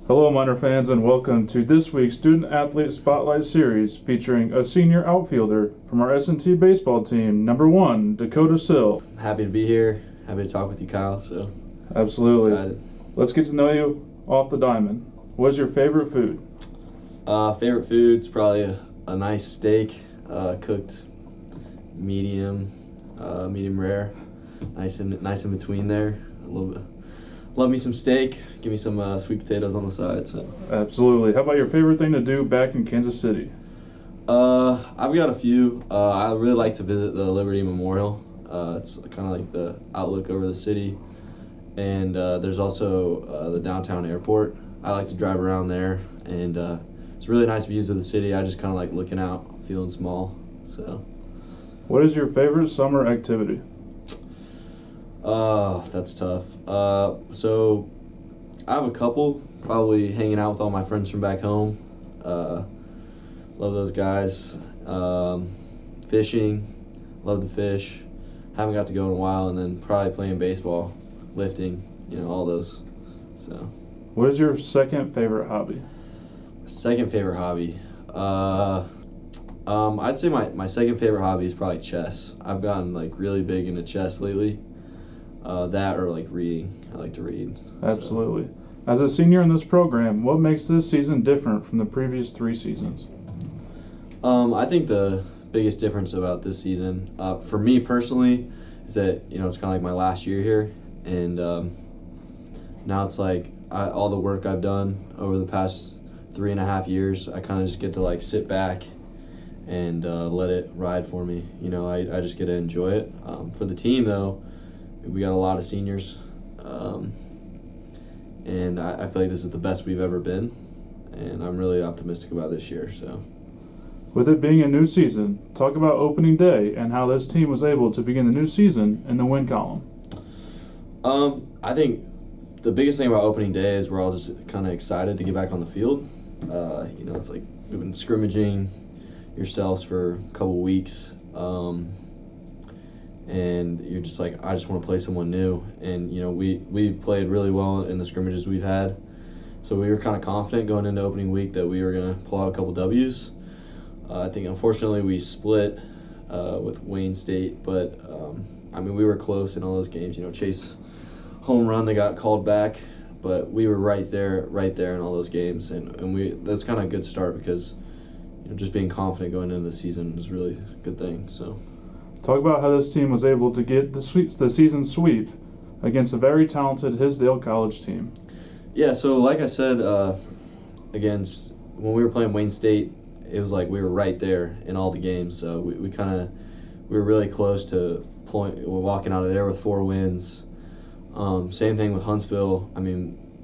Hello, Miner fans, and welcome to this week's Student Athlete Spotlight Series featuring a senior outfielder from our S&T baseball team, number 1, Dakota Sill. Happy to be here. Happy to talk with you, Kyle. Absolutely. Excited. Let's get to know you off the diamond. What is your favorite food? Favorite food's probably a nice steak, cooked medium rare, nice in between there. A little bit. Love me some steak. Give me some sweet potatoes on the side. So. Absolutely. How about your favorite thing to do back in Kansas City? I've got a few. I really like to visit the Liberty Memorial. It's kind of like the outlook over the city. And there's also the downtown airport. I like to drive around there, and it's really nice views of the city. I just kind of like looking out, feeling small. So. What is your favorite summer activity? That's tough. So I have a couple. Probably hanging out with all my friends from back home. Love those guys. Fishing. Love to fish. Haven't got to go in a while. And then probably playing baseball, lifting, all those. So. What is your second favorite hobby? Second favorite hobby? I'd say my second favorite hobby is probably chess. I've gotten really big into chess lately. That or reading. I like to read. Absolutely. So. As a senior in this program, what makes this season different from the previous 3 seasons? I think the biggest difference about this season, for me personally, is that it's kind of like my last year here, and now it's all the work I've done over the past 3.5 years, I kind of just get to sit back and let it ride for me. I just get to enjoy it. For the team though, we got a lot of seniors, and I feel like this is the best we've ever been, and I'm really optimistic about this year. So, with it being a new season, talk about opening day and how this team was able to begin the new season in the win column. I think the biggest thing about opening day is we're all just kind of excited to get back on the field. It's like we've been scrimmaging yourselves for a couple weeks. And you're just I just want to play someone new. And, we've played really well in the scrimmages we've had. So we were kind of confident going into opening week that we were going to pull out a couple W's. I think, unfortunately, we split with Wayne State. But, we were close in all those games. Chase home run, they got called back. But we were right there in all those games. And that's kind of a good start because, just being confident going into the season is really a good thing. So. Talk about how this team was able to get the season sweep against a very talented Hisdale College team. Yeah, so like I said, when we were playing Wayne State, it was we were right there in all the games. So we were really close to we're walking out of there with 4 wins. Same thing with Huntsville.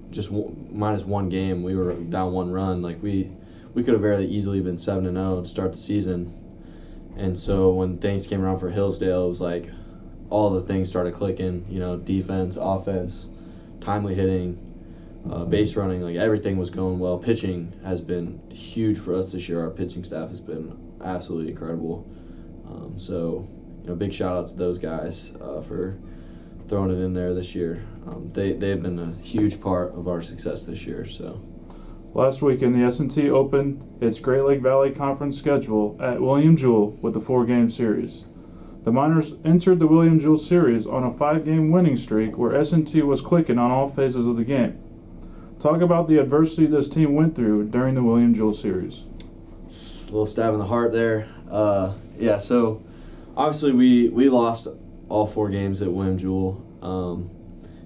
Just minus 1 game, we were down 1 run. We could have very easily been 7-0 to start the season. And so when things came around for Hillsdale, it was all the things started clicking, defense, offense, timely hitting, base running, everything was going well. Pitching has been huge for us this year. Our pitching staff has been absolutely incredible. Big shout out to those guys for throwing it in there this year. They've been a huge part of our success this year. So. Last week in the S&T opened its Great Lake Valley Conference schedule at William Jewell with a 4-game series. The Miners entered the William Jewell series on a 5-game winning streak where S&T was clicking on all phases of the game. Talk about the adversity this team went through during the William Jewell series. It's a little stab in the heart there. So obviously we lost all 4 games at William Jewell.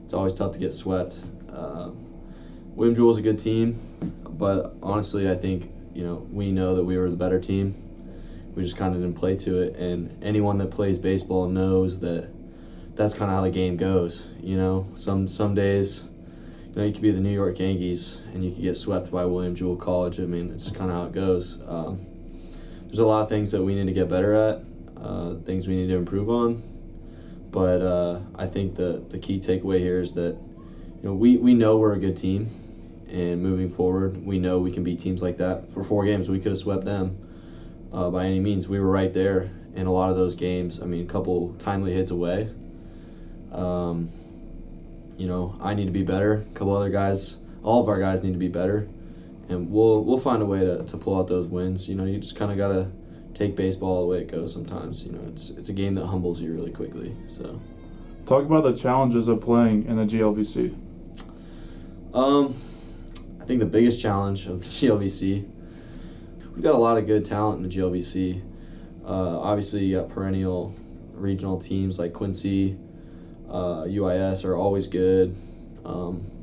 It's always tough to get swept. William Jewell is a good team, but honestly, I think we know that we were the better team. We just kind of didn't play to it, and anyone that plays baseball knows that that's kind of how the game goes. Some days, you could be the New York Yankees and you could get swept by William Jewell College. It's kind of how it goes. There's a lot of things that we need to get better at, things we need to improve on, but I think the key takeaway here is that we know we're a good team. And moving forward, we know we can beat teams like that. For 4 games, we could have swept them by any means. We were right there in a lot of those games. A couple timely hits away. I need to be better. A couple other guys all of our guys need to be better, and we'll find a way to pull out those wins. You just kind of gotta take baseball the way it goes sometimes. It's a game that humbles you really quickly. So, talk about the challenges of playing in the GLVC. I think the biggest challenge of the GLVC, we've got a lot of good talent in the GLVC. Obviously, you got perennial regional teams like Quincy, UIS are always good.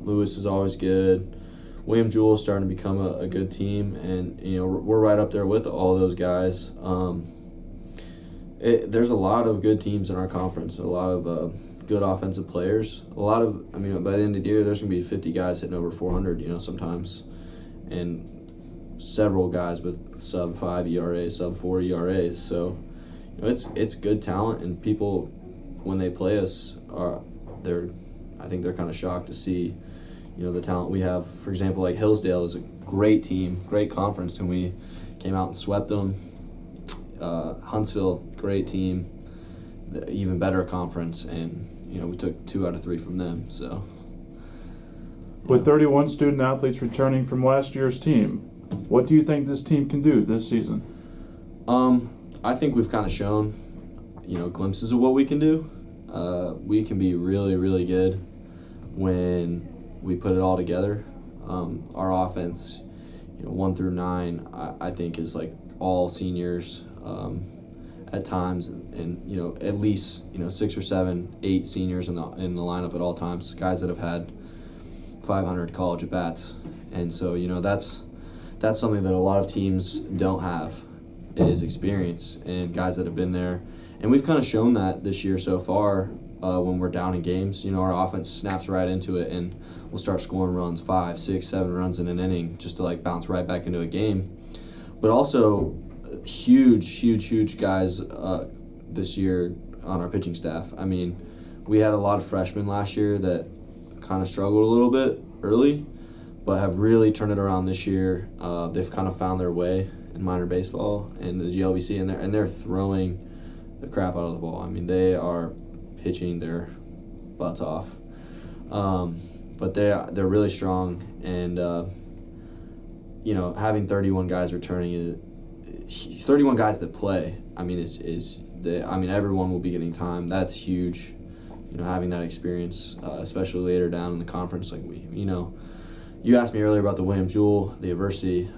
Lewis is always good. William Jewell is starting to become a good team, and we're right up there with all those guys. There's a lot of good teams in our conference, a lot of good offensive players. By the end of the year, there's going to be 50 guys hitting over 400, sometimes, and several guys with sub-5 ERAs, sub-4 ERAs. So, it's good talent, and people, when they play us, I think they're kind of shocked to see, the talent we have. For example, like Hillsdale is a great team, great conference, and we came out and swept them. Huntsville, great team, even better conference, and we took 2 out of 3 from them. So, with 31 student athletes returning from last year's team, what do you think this team can do this season? I think we've kind of shown, glimpses of what we can do. We can be really, really good when we put it all together. Our offense, 1 through 9, I think is like all seniors at times, and at least 6 or 7, 8 seniors in the lineup at all times. Guys that have had 500 college at bats, and so that's something that a lot of teams don't have, is experience and guys that have been there. And we've kind of shown that this year so far. When we're down in games, our offense snaps right into it, and we'll start scoring runs, 5, 6, 7 runs in an inning, just to bounce right back into a game. But also, huge guys this year on our pitching staff. We had a lot of freshmen last year that kind of struggled a little bit early, but have really turned it around this year. They've kind of found their way in minor baseball and the GLVC, and they're throwing the crap out of the ball. They are pitching their butts off, but they're really strong, and having 31 guys returning, 31 guys that play. Everyone will be getting time. That's huge. Having that experience, especially later down in the conference, you asked me earlier about the William Jewell, the adversity.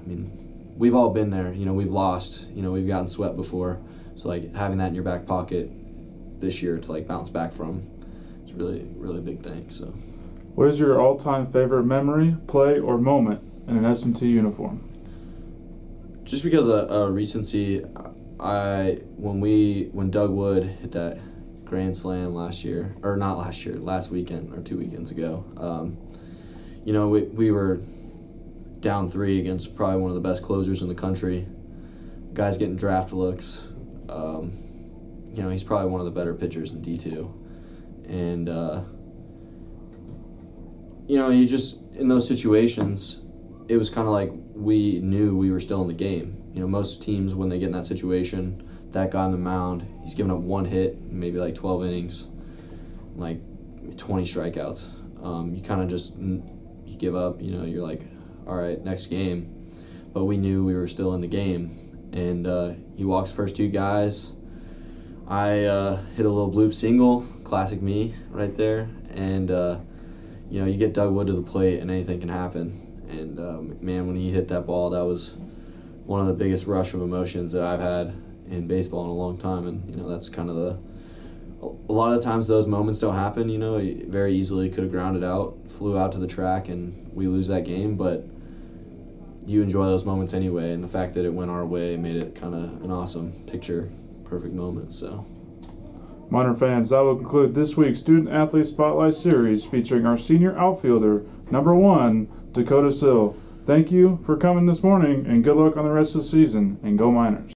We've all been there. We've lost. We've gotten swept before. So having that in your back pocket this year to bounce back from, it's really, really big thing. So, what is your all-time favorite memory, play, or moment in an S&T uniform? Just because of recency, when Doug Wood hit that grand slam last weekend or 2 weekends ago, we were down 3 against probably one of the best closers in the country. Guys getting draft looks. He's probably one of the better pitchers in D2. And, you just, in those situations, it was kind of like we knew we were still in the game. Most teams, when they get in that situation, that guy on the mound, he's giving up 1 hit, maybe 12 innings, 20 strikeouts. You kind of just, you give up, you're like, all right, next game. But we knew we were still in the game. And he walks first 2 guys. I hit a little bloop single, classic me right there. And, you get Doug Wood to the plate and anything can happen. And, man, when he hit that ball, that was one of the biggest rush of emotions that I've had in baseball in a long time. And, that's kind of a lot of the times those moments don't happen. He very easily could have grounded out, flew out to the track, and we lose that game. But you enjoy those moments anyway, and the fact that it went our way made it kind of an awesome picture, perfect moment. So, Miner fans, that will conclude this week's Student Athlete Spotlight Series featuring our senior outfielder, number 1, Dakota Sill. Thank you for coming this morning, and good luck on the rest of the season, and go Miners.